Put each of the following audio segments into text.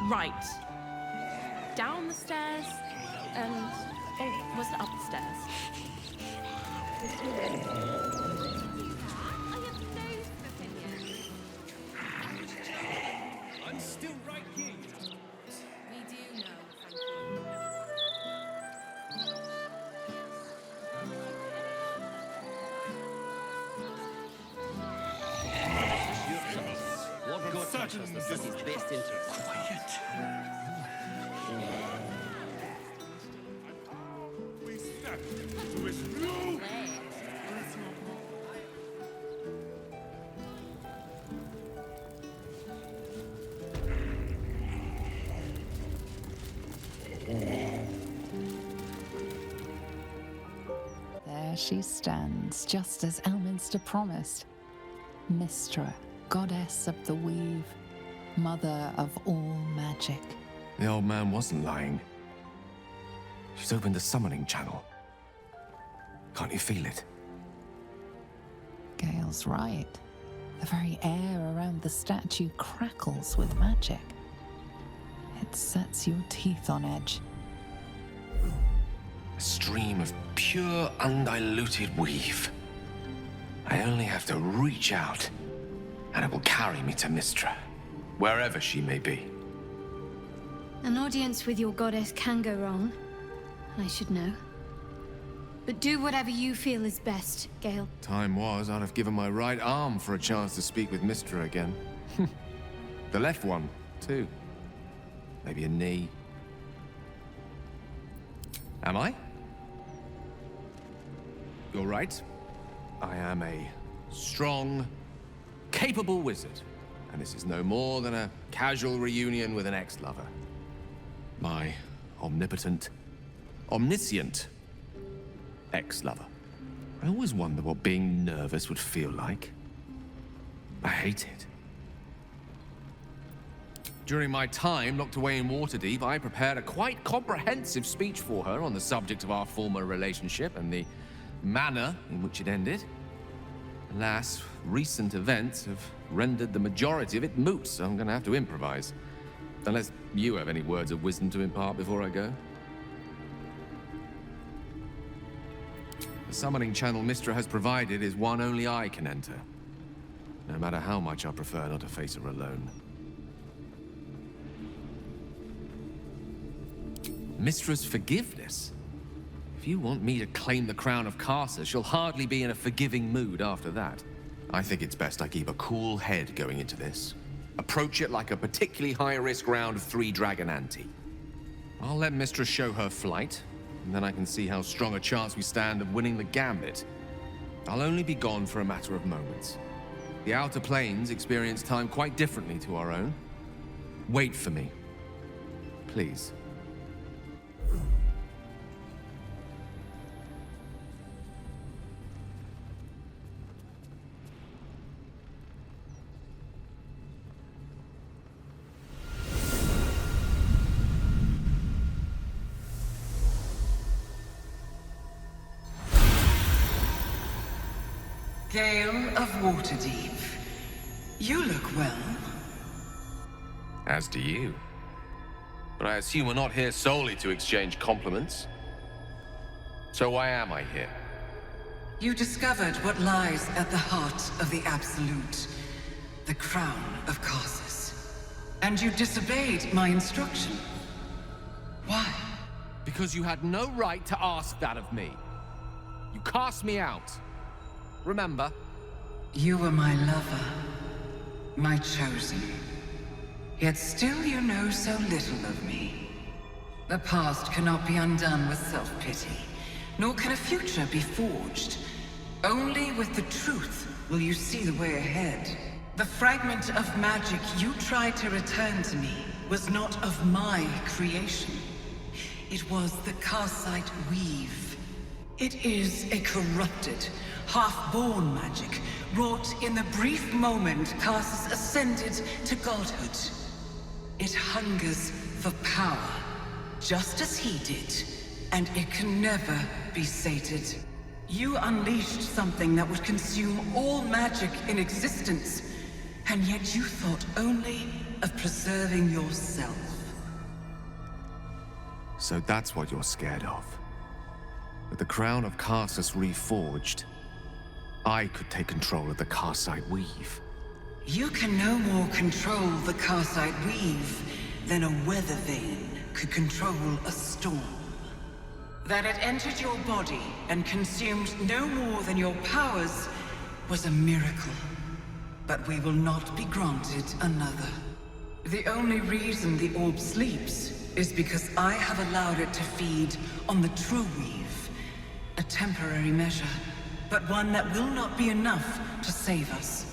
Right. Down the stairs and... Oh, was it up the stairs? I'm still right here. We do know, thank you. What good touch us the city's best interest? Quiet. We step to his new. There she stands, just as Elminster promised. Mystra, goddess of the weave, mother of all magic. The old man wasn't lying. She's opened the summoning channel. Can't you feel it? Gale's right. The very air around the statue crackles with magic. It sets your teeth on edge. A stream of pure, undiluted weave. I only have to reach out, and it will carry me to Mystra, wherever she may be. An audience with your goddess can go wrong. I should know. But do whatever you feel is best, Gale. Time was, I'd have given my right arm for a chance to speak with Mystra again. The left one, too. Maybe a knee. Am I? You're right. I am a strong, capable wizard. And this is no more than a casual reunion with an ex-lover. My omnipotent, omniscient ex-lover. I always wonder what being nervous would feel like. I hate it. During my time locked away in Waterdeep, I prepared a quite comprehensive speech for her on the subject of our former relationship and the manner in which it ended. Alas, recent events have rendered the majority of it moot, so I'm gonna have to improvise. Unless you have any words of wisdom to impart before I go. The summoning channel Mystra has provided is one only I can enter. No matter how much I prefer not to face her alone. Mystra's forgiveness? If you want me to claim the crown of Carcer, she'll hardly be in a forgiving mood after that. I think it's best I keep a cool head going into this. Approach it like a particularly high-risk round of 3 Dragon Ante. I'll let Mystra show her flight, and then I can see how strong a chance we stand of winning the gambit. I'll only be gone for a matter of moments. The Outer Planes experience time quite differently to our own. Wait for me. Please. Gale of Waterdeep. You look well. As do you. But I assume we're not here solely to exchange compliments. So why am I here? You discovered what lies at the heart of the Absolute, the crown of Carcer. And you disobeyed my instruction. Why? Because you had no right to ask that of me. You cast me out. Remember? You were my lover, my chosen. Yet still you know so little of me. The past cannot be undone with self-pity, nor can a future be forged. Only with the truth will you see the way ahead. The fragment of magic you tried to return to me was not of my creation. It was the Carcite weave. It is a corrupted, half-born magic, wrought in the brief moment Carcer ascended to godhood. It hungers for power, just as he did, and it can never be sated. You unleashed something that would consume all magic in existence, and yet you thought only of preserving yourself. So that's what you're scared of. With the crown of Karsus reforged, I could take control of the Karsite Weave. You can no more control the Karsite Weave than a weather vane could control a storm. That it entered your body and consumed no more than your powers was a miracle. But we will not be granted another. The only reason the orb sleeps is because I have allowed it to feed on the true weave. A temporary measure, but one that will not be enough to save us.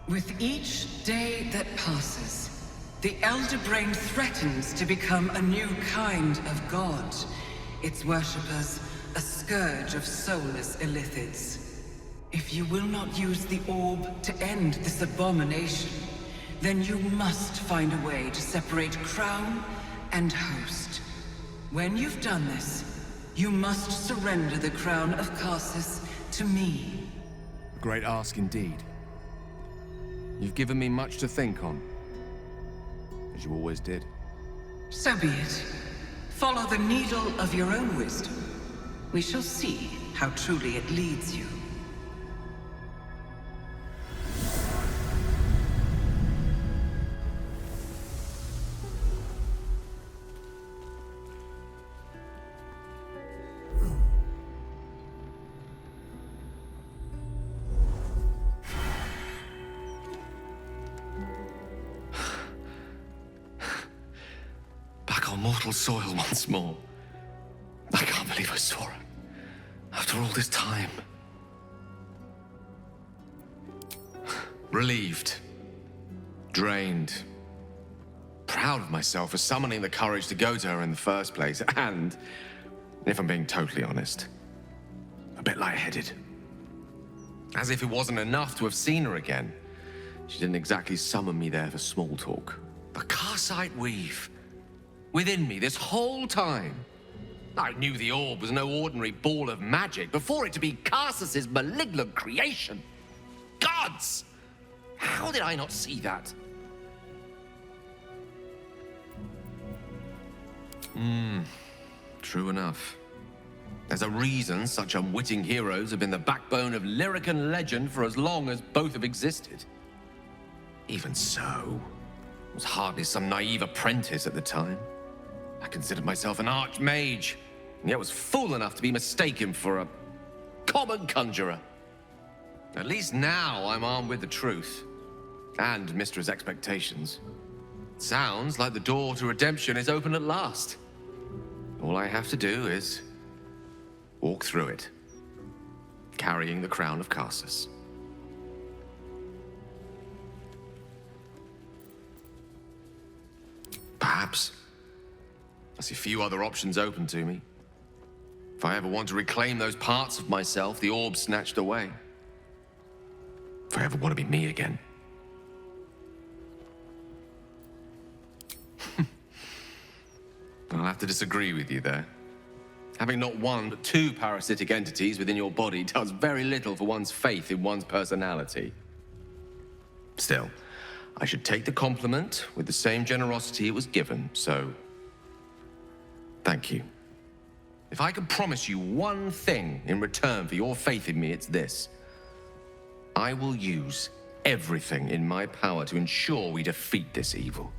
With each day that passes, the Elder Brain threatens to become a new kind of god. Its worshippers, a scourge of soulless illithids. If you will not use the orb to end this abomination, then you must find a way to separate crown and host. When you've done this, you must surrender the crown of Karsus to me. A great ask indeed. You've given me much to think on, as you always did. So be it. Follow the needle of your own wisdom. We shall see how truly it leads you. Mortal soil once more. I can't believe I saw it. After all this time. Relieved. Drained. Proud of myself for summoning the courage to go to her in the first place. And, if I'm being totally honest, a bit lightheaded. As if it wasn't enough to have seen her again. She didn't exactly summon me there for small talk. The Karsite Weave. Within me this whole time. I knew the orb was no ordinary ball of magic before it to be Karsus's malignant creation. Gods! How did I not see that? True enough. There's a reason such unwitting heroes have been the backbone of lyric and legend for as long as both have existed. Even so, I was hardly some naive apprentice at the time. I considered myself an archmage, and yet was fool enough to be mistaken for a common conjurer. At least now I'm armed with the truth, and Mistra's expectations. Sounds like the door to redemption is open at last. All I have to do is walk through it, carrying the crown of Karsus. Perhaps. I see few other options open to me. If I ever want to reclaim those parts of myself the orb snatched away. If I ever want to be me again. I'll have to disagree with you there. Having not one but two parasitic entities within your body does very little for one's faith in one's personality. Still, I should take the compliment with the same generosity it was given, so thank you. If I can promise you one thing in return for your faith in me, it's this. I will use everything in my power to ensure we defeat this evil.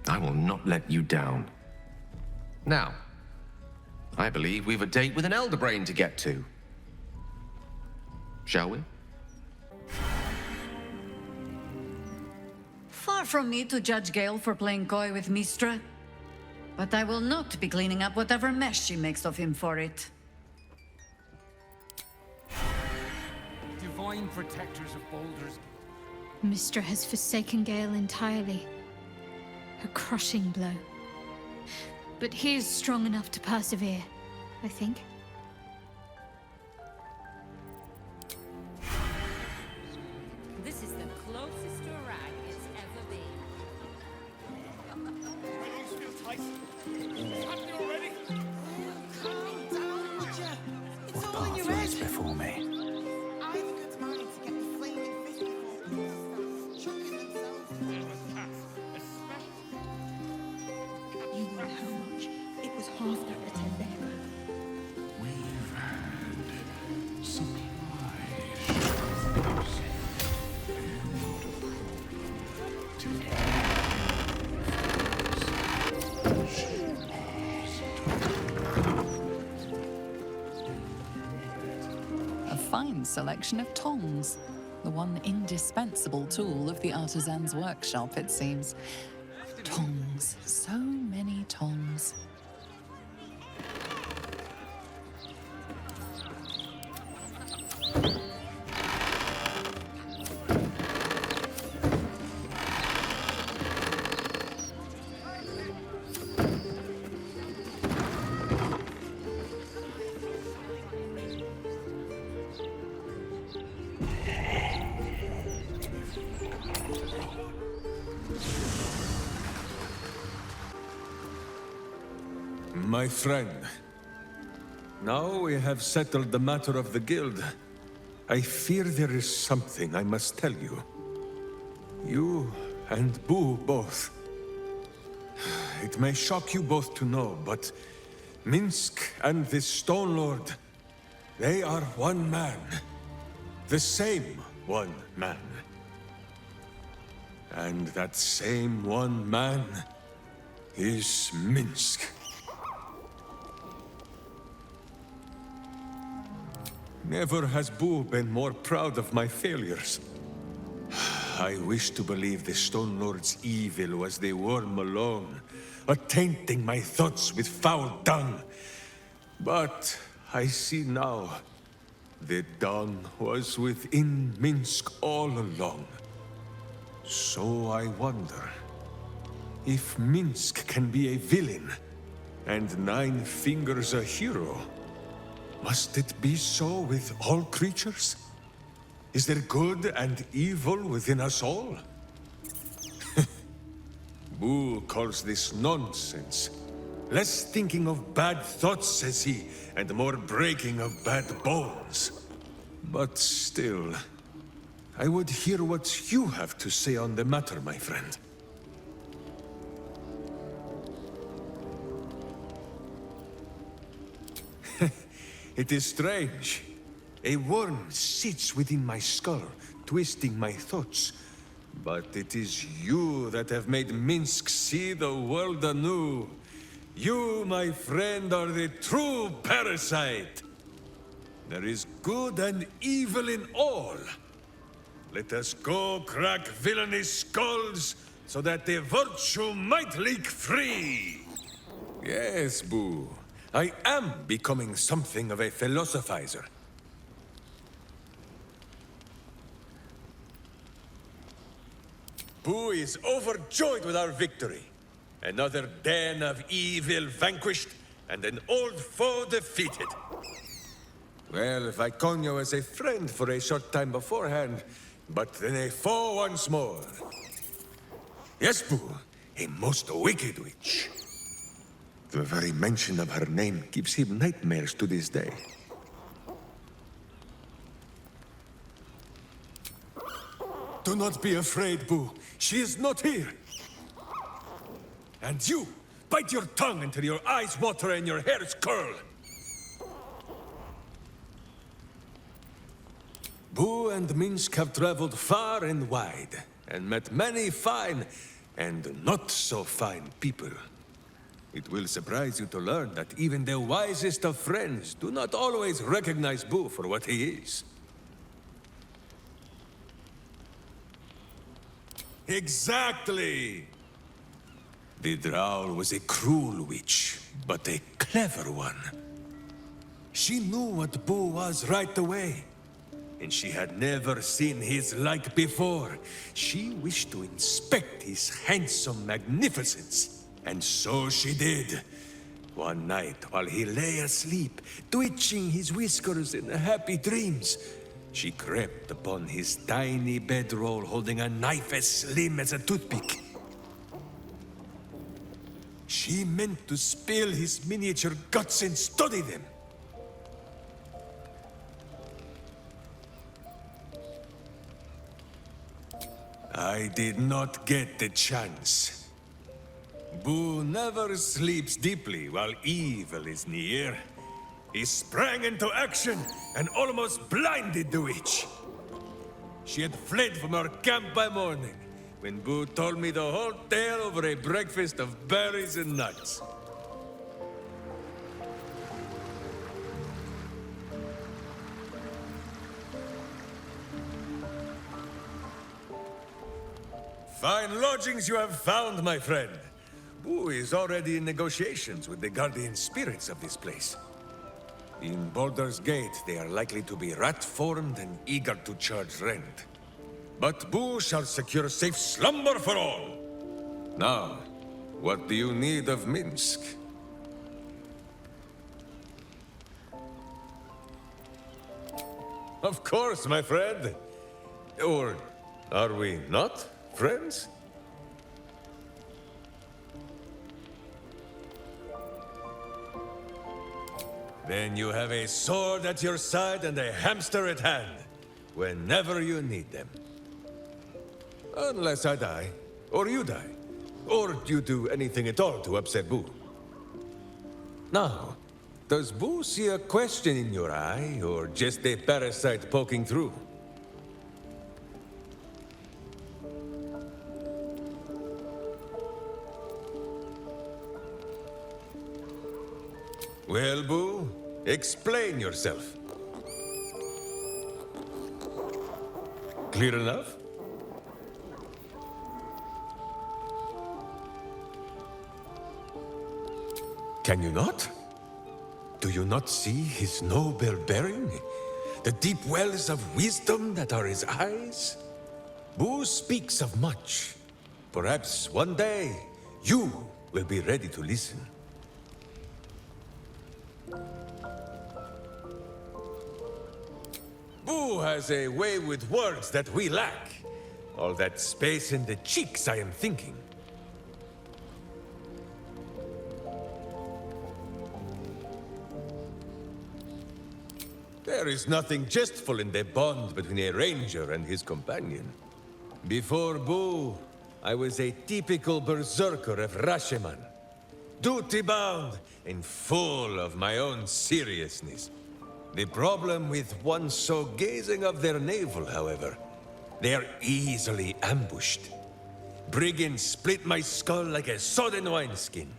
I will not let you down. Now, I believe we've a date with an Elder Brain to get to. Shall we? Far from me to judge Gale for playing coy with Mistra. But I will not be cleaning up whatever mess she makes of him for it. Divine protectors of Baldurs. Mistra has forsaken Gale entirely. A crushing blow. But he is strong enough to persevere, I think. This is the closest to a rag it's ever been. My lungs feel tight. It's happening already. Calm down, would ya? It's all in your Path lies head. before me. I have a good mind to get the flaming fish before people start chucking themselves. There's a cat, especially. You know how much it selection of tongs. The one indispensable tool of the artisan's workshop, it seems. Tongs. So many tongs. My friend, now we have settled the matter of the guild. I fear there is something I must tell you. You and Boo both. It may shock you both to know, but Minsk and this Stone Lord, they are one man. The same one man. And that same one man is Minsk. Never has Boo been more proud of my failures. I wish to believe the Stone Lord's evil was the worm alone, tainting my thoughts with foul dung. But I see now, the dung was within Minsk all along. So I wonder, if Minsk can be a villain, and Nine Fingers a hero, must it be so with all creatures? Is there good and evil within us all? Boo calls this nonsense. Less thinking of bad thoughts, says he, and more breaking of bad bones. But still, I would hear what you have to say on the matter, my friend. It is strange. A worm sits within my skull, twisting my thoughts. But it is you that have made Minsk see the world anew. You, my friend, are the true parasite. There is good and evil in all. Let us go crack villainous skulls, so that the virtue might leak free. Yes, Boo. I am becoming something of a philosophizer. Boo is overjoyed with our victory. Another den of evil vanquished, and an old foe defeated. Well, Viconio was a friend for a short time beforehand, but then a foe once more. Yes, Boo, a most wicked witch. The very mention of her name gives him nightmares to this day. Do not be afraid, Boo. She is not here. And you, bite your tongue until your eyes water and your hairs curl. Boo and Minsk have traveled far and wide, and met many fine and not so fine people. It will surprise you to learn that even the wisest of friends do not always recognize Boo for what he is. Exactly! The Drow was a cruel witch, but a clever one. She knew what Boo was right away, and she had never seen his like before. She wished to inspect his handsome magnificence. And so she did. One night, while he lay asleep, twitching his whiskers in happy dreams, she crept upon his tiny bedroll holding a knife as slim as a toothpick. She meant to spill his miniature guts and study them. I did not get the chance. Boo never sleeps deeply while evil is near. He sprang into action and almost blinded the witch. She had fled from our camp by morning, when Boo told me the whole tale over a breakfast of berries and nuts. Fine lodgings you have found, my friend. Boo is already in negotiations with the guardian spirits of this place. In Baldurs Gate, they are likely to be rat-formed and eager to charge rent. But Boo shall secure safe slumber for all. Now, what do you need of Minsk? Of course, my friend. Or are we not friends? Then you have a sword at your side and a hamster at hand, whenever you need them. Unless I die, or you die, or you do anything at all to upset Boo. Now, does Boo see a question in your eye, or just a parasite poking through? Well, Boo, explain yourself. Clear enough? Can you not? Do you not see his noble bearing? The deep wells of wisdom that are his eyes? Boo speaks of much. Perhaps one day, you will be ready to listen. Boo has a way with words that we lack. All that space in the cheeks, I am thinking. There is nothing jestful in the bond between a ranger and his companion. Before Boo, I was a typical berserker of Rashomon. Duty-bound and full of my own seriousness. The problem with one so gazing of their navel, however, they are easily ambushed. Brigands split my skull like a sodden wineskin.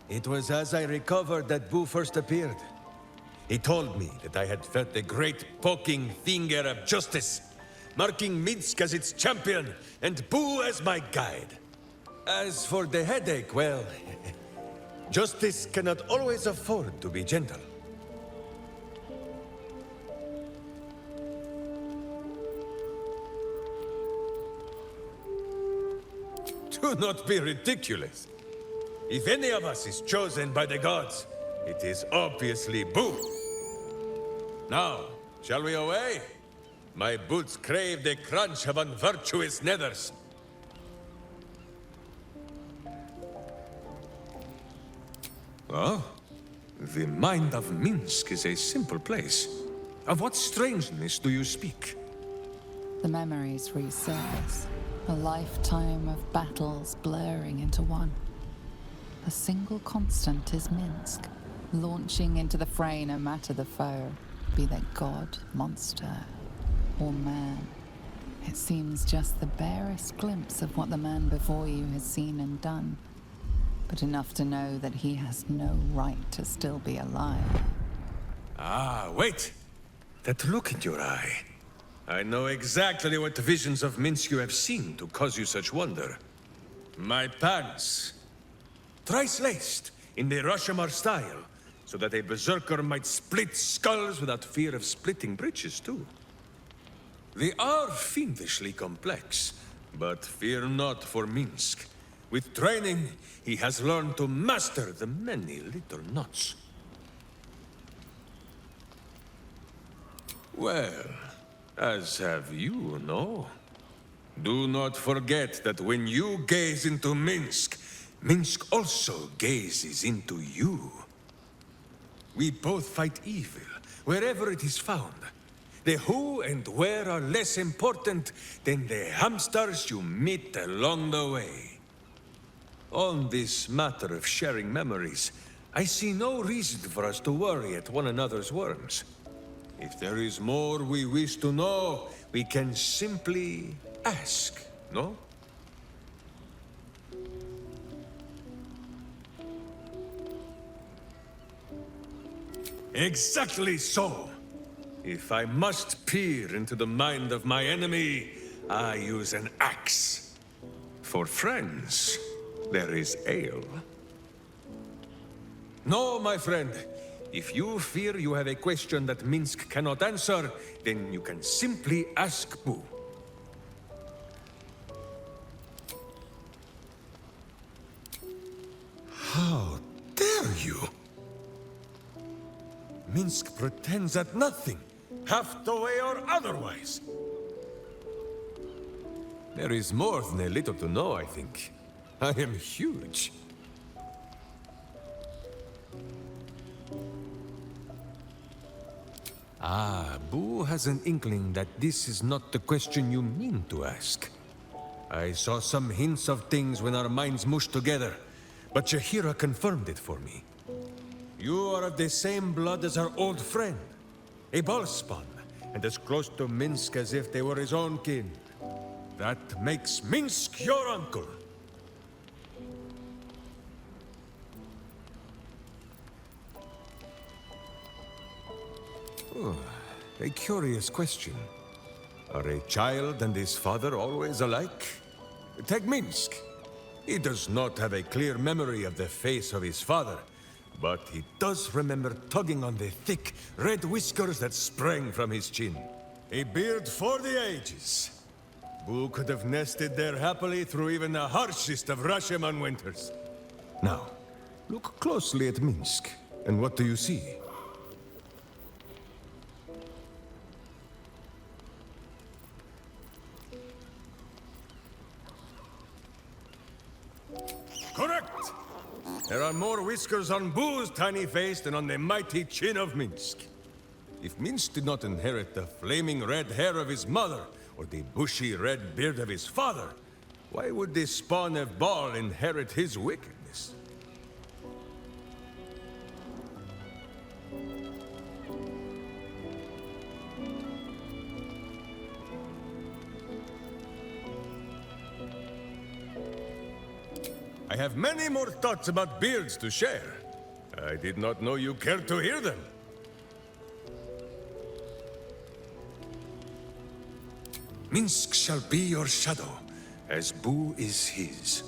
It was as I recovered that Boo first appeared. He told me that I had felt the great poking finger of justice, marking Minsk as its champion and Boo as my guide. As for the headache, well, justice cannot always afford to be gentle. Do not be ridiculous. If any of us is chosen by the gods, it is obviously Boo. Now, shall we away? My boots crave the crunch of unvirtuous nethers. Oh, the mind of Minsk is a simple place. Of what strangeness do you speak? The memories resurface, a lifetime of battles blurring into one. A single constant is Minsk, launching into the fray no matter the foe, be they god, monster, or man. It seems just the barest glimpse of what the man before you has seen and done, but enough to know that he has no right to still be alive. Ah, wait! That look in your eye. I know exactly what visions of Minsk you have seen to cause you such wonder. My pants. Thrice laced, in the Rashomon style, so that a berserker might split skulls without fear of splitting breeches, too. They are fiendishly complex, but fear not for Minsk. With training, he has learned to master the many little knots. Well, as have you, no? Do not forget that when you gaze into Minsk, Minsk also gazes into you. We both fight evil, wherever it is found. The who and where are less important than the hamsters you meet along the way. On this matter of sharing memories, I see no reason for us to worry at one another's worms. If there is more we wish to know, we can simply ask, no? Exactly so! If I must peer into the mind of my enemy, I use an axe. For friends, there is ale. No, my friend. If you fear you have a question that Minsk cannot answer, then you can simply ask Boo. How dare you? Minsk pretends at nothing, half the way or otherwise. There is more than a little to know, I think. I am huge. Ah, Boo has an inkling that this is not the question you mean to ask. I saw some hints of things when our minds mushed together, but Jahira confirmed it for me. You are of the same blood as our old friend, a Balspan, and as close to Minsk as if they were his own kin. That makes Minsk your uncle. Oh, a curious question. Are a child and his father always alike? Take Minsk. He does not have a clear memory of the face of his father, but he does remember tugging on the thick, red whiskers that sprang from his chin. A beard for the ages. Boo could have nested there happily through even the harshest of Rashomon winters. Now, look closely at Minsk, and what do you see? Correct! There are more whiskers on Boo's tiny face than on the mighty chin of Minsk. If Minsk did not inherit the flaming red hair of his mother, or the bushy red beard of his father, why would the spawn of Baal inherit his wickedness? I have many more thoughts about beards to share. I did not know you cared to hear them. Minsk shall be your shadow, as Boo is his.